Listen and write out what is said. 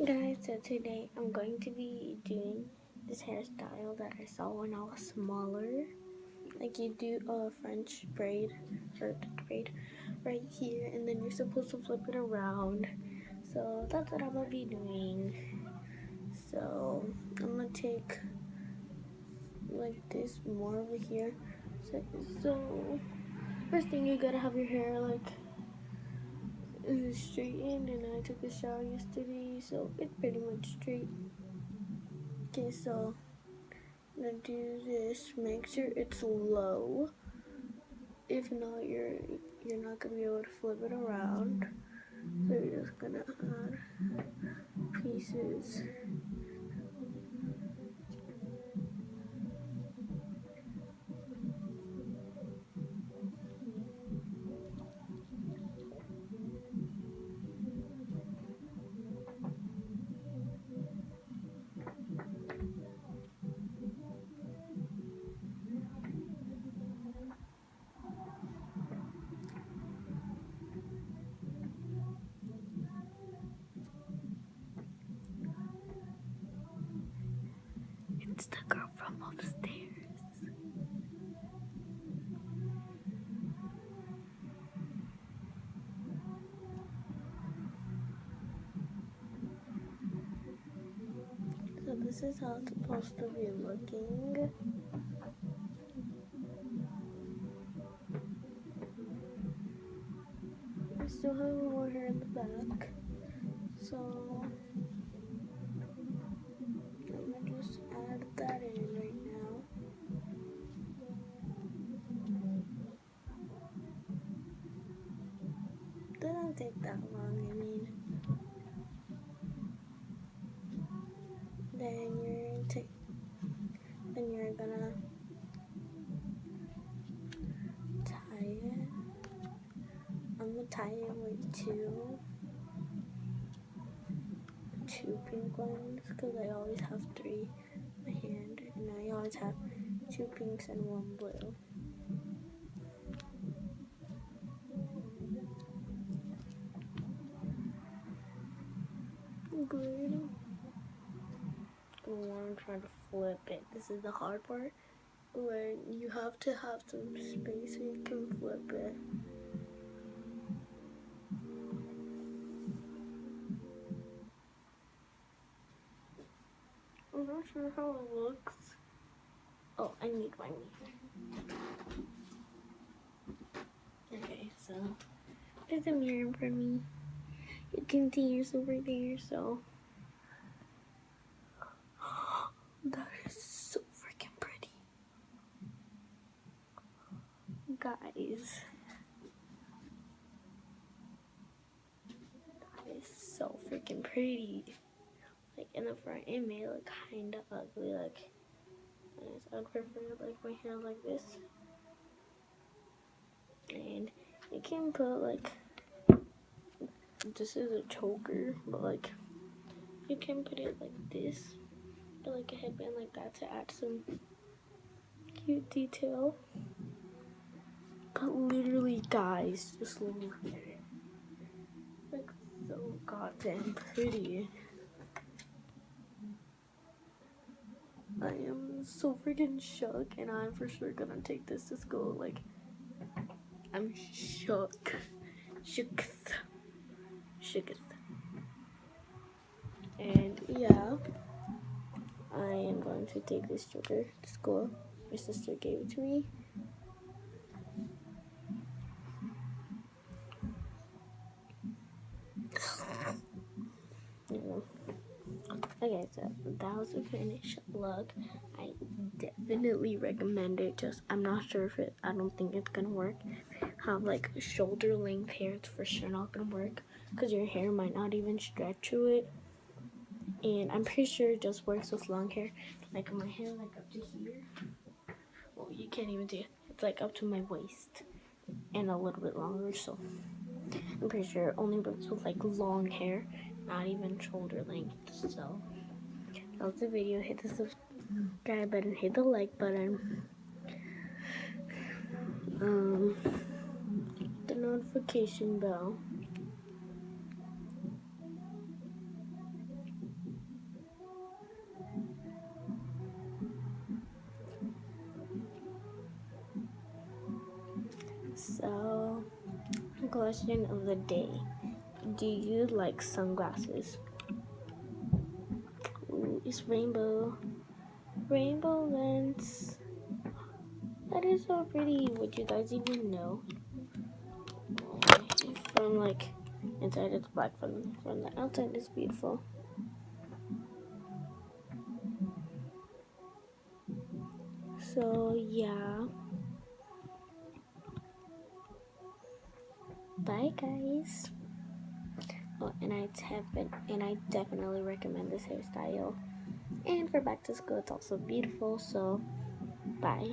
Guys, so today I'm going to be doing this hairstyle that I saw when I was smaller. Like you do a French braid or braid right here, and then you're supposed to flip it around. So that's what I'm gonna be doing. So I'm gonna take like this more over here. So first thing, you gotta have your hair like straightened, and I took a shower yesterday, so it's pretty much straight. Okay, so I'm gonna do this. Make sure it's low. If not, you're not gonna be able to flip it around. So you're just gonna add pieces. It's the girl from upstairs. So this is how it's supposed to be looking. I still have more hair in the back, so I'm gonna just add that in right now. Doesn't take that long, I mean. Then you're gonna tie it. I'm gonna tie it with two pink ones because I always have three in my hand, and I always have two pinks and one blue. Good. I'm trying to flip it. This is the hard part where you have to have some space so you can flip it. I'm not sure how it looks. Oh, I need my mirror. Okay, so there's a mirror in front of me. You can see yourself right there, so that is so freaking pretty. Guys, that is so freaking pretty. Like in the front, it may look kind of ugly. Like, I'd prefer like my hair like this. And you can put like, this is a choker, but like you can put it like this, or like a headband like that to add some cute detail. But literally, guys, just look at it. Like so goddamn pretty. I am so freaking shook, and I'm for sure gonna take this to school. Like, I'm shook. Shooketh. And yeah, I am going to take this choker to school. My sister gave it to me. Okay, so that was the finished look. I definitely recommend it. Just I'm not sure if I don't think it's gonna work. Have like shoulder length hair, it's for sure not gonna work because your hair might not even stretch to it. And I'm pretty sure it just works with long hair. Like my hair, like up to here. Well, you can't even see it. It's like up to my waist and a little bit longer. So I'm pretty sure it only works with like long hair, not even shoulder length. So that was the video. Hit the subscribe button, hit the like button, the notification bell, So, question of the day. Do you like sunglasses? Ooh, it's rainbow. Rainbow lens. That is so pretty. Would you guys even know? From like inside it's black, from the outside it's beautiful. So yeah. Bye guys. Oh, and I definitely recommend this hairstyle. And for back to school it's also beautiful, so bye.